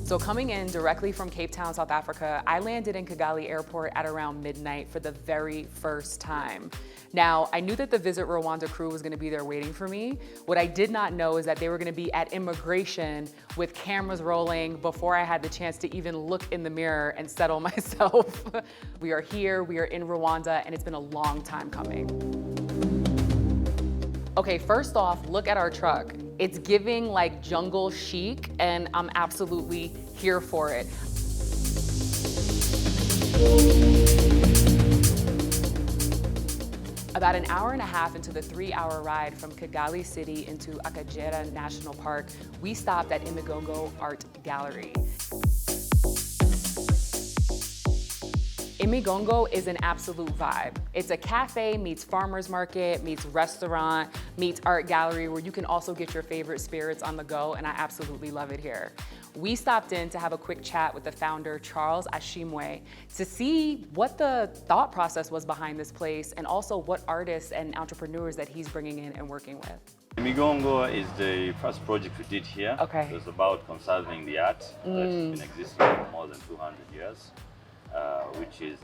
So coming in directly from Cape Town, South Africa, I landed in Kigali Airport at around midnight for the very first time. Now, I knew that the Visit Rwanda crew was gonna be there waiting for me. What I did not know is that they were gonna be at immigration with cameras rolling before I had the chance to even look in the mirror and settle myself. We are here, we are in Rwanda, and it's been a long time coming. Okay, first off, look at our truck. It's giving like jungle chic, and I'm absolutely here for it. About an hour and a half into the 3-hour ride from Kigali City into Akagera National Park, we stopped at Imigongo Art Gallery. Imigongo is an absolute vibe. It's a cafe meets farmer's market, meets restaurant, meets art gallery, where you can also get your favorite spirits on the go, and I absolutely love it here. We stopped in to have a quick chat with the founder, Charles Ashimwe, to see what the thought process was behind this place, and also what artists and entrepreneurs that he's bringing in and working with. Imigongo is the first project we did here. Okay. It was about conserving the art that's been existing for more than 200 years. Which is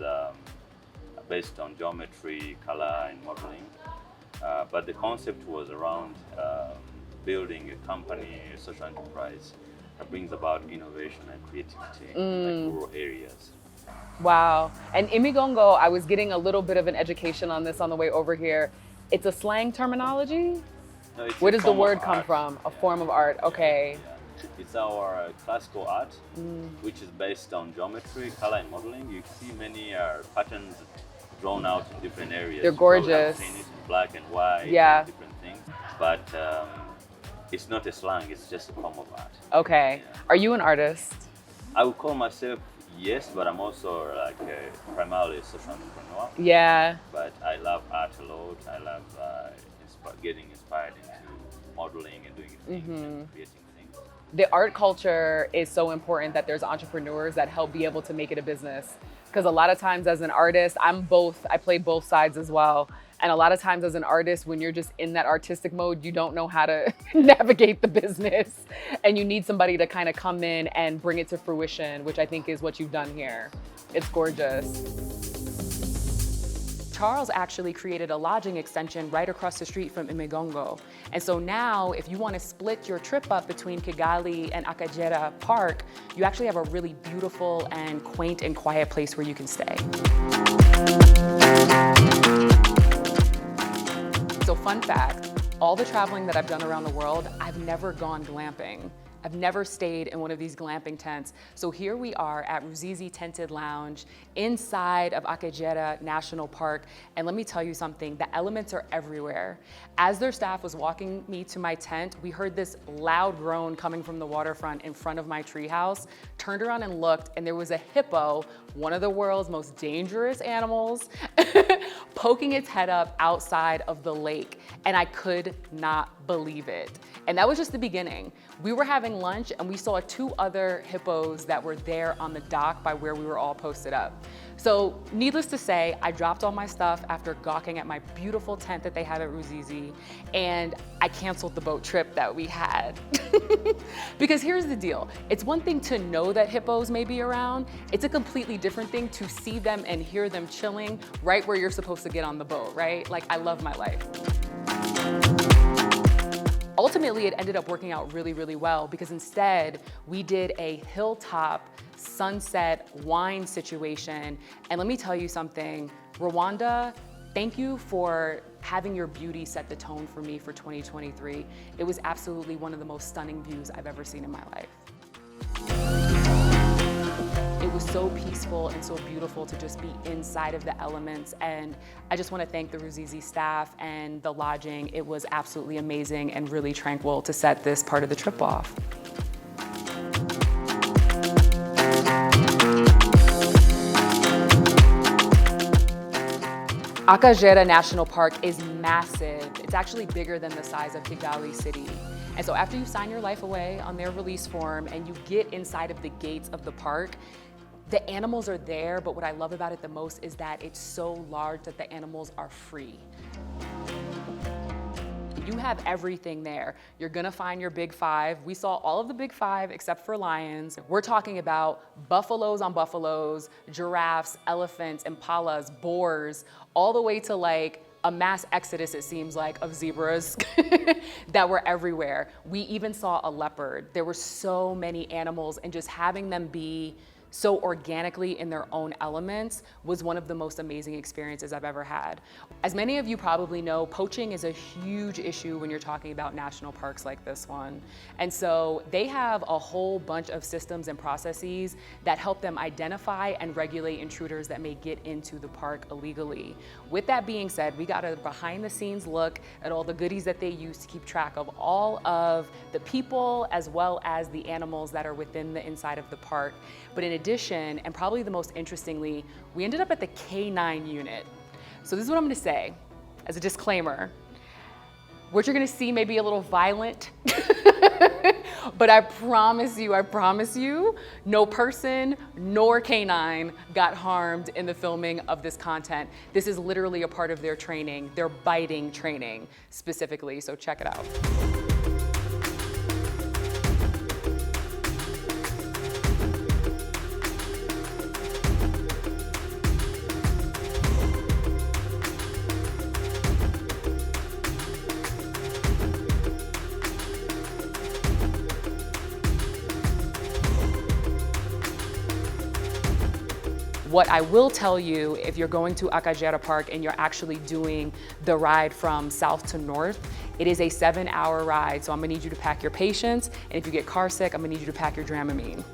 based on geometry, color, and modeling. But the concept was around building a company, a social enterprise that brings about innovation and creativity in like rural areas. Wow. And Imigongo, I was getting a little bit of an education on this on the way over here. It's a slang terminology? No, Where does the word come from? A form of art, okay. Yeah. It's our classical art, which is based on geometry, color, and modeling. You see many patterns drawn out in different areas. They're gorgeous. You've seen it in black and white, yeah. And different things. But it's not a slang, it's just a form of art. Okay. Yeah. Are you an artist? I would call myself, yes, but I'm also like primarily a social entrepreneur. Yeah. But I love art a lot. I love getting inspired into modeling and doing things and creating things. The art culture is so important that there's entrepreneurs that help be able to make it a business. Because a lot of times as an artist, I play both sides as well. And a lot of times as an artist, when you're just in that artistic mode, you don't know how to navigate the business. And you need somebody to kind of come in and bring it to fruition, which I think is what you've done here. It's gorgeous. Charles actually created a lodging extension right across the street from Imigongo. And so now, if you want to split your trip up between Kigali and Akagera Park, you actually have a really beautiful and quaint and quiet place where you can stay. So fun fact, all the traveling that I've done around the world, I've never gone glamping. I've never stayed in one of these glamping tents. So here we are at Ruzizi Tented Lodge inside of Akagera National Park. And let me tell you something, the elements are everywhere. As their staff was walking me to my tent, we heard this loud groan coming from the waterfront in front of my treehouse, turned around and looked, and there was a hippo, one of the world's most dangerous animals, poking its head up outside of the lake. And I could not believe it. And that was just the beginning. We were having lunch and we saw 2 other hippos that were there on the dock by where we were all posted up. So needless to say, I dropped all my stuff after gawking at my beautiful tent that they have at Ruzizi, and I canceled the boat trip that we had. Because here's the deal. It's one thing to know that hippos may be around. It's a completely different thing to see them and hear them chilling right where you're supposed to get on the boat, right? Like, I love my life. Ultimately, it ended up working out really, really well because instead we did a hilltop sunset wine situation. And let me tell you something, Rwanda, thank you for having your beauty set the tone for me for 2023. It was absolutely one of the most stunning views I've ever seen in my life. It was so peaceful and so beautiful to just be inside of the elements. And I just want to thank the Ruzizi staff and the lodging. It was absolutely amazing and really tranquil to set this part of the trip off. Akagera National Park is massive. It's actually bigger than the size of Kigali City. And so after you sign your life away on their release form and you get inside of the gates of the park, the animals are there, but what I love about it the most is that it's so large that the animals are free. You have everything there. You're gonna find your big five. We saw all of the big five except for lions. We're talking about buffaloes on buffaloes, giraffes, elephants, impalas, boars, all the way to like a mass exodus, it seems like, of zebras that were everywhere. We even saw a leopard. There were so many animals, and just having them be so organically in their own elements was one of the most amazing experiences I've ever had. As many of you probably know, poaching is a huge issue when you're talking about national parks like this one. And so they have a whole bunch of systems and processes that help them identify and regulate intruders that may get into the park illegally. With that being said, we got a behind the scenes look at all the goodies that they use to keep track of all of the people as well as the animals that are within the inside of the park. But in addition, and probably the most interestingly, we ended up at the K9 unit. So this is what I'm gonna say as a disclaimer. What you're gonna see may be a little violent, but I promise you, no person nor K9 got harmed in the filming of this content. This is literally a part of their training, their biting training specifically, so check it out. What I will tell you, if you're going to Akagera Park and you're actually doing the ride from south to north, it is a 7-hour ride. So I'm gonna need you to pack your patience. And if you get car sick, I'm gonna need you to pack your Dramamine.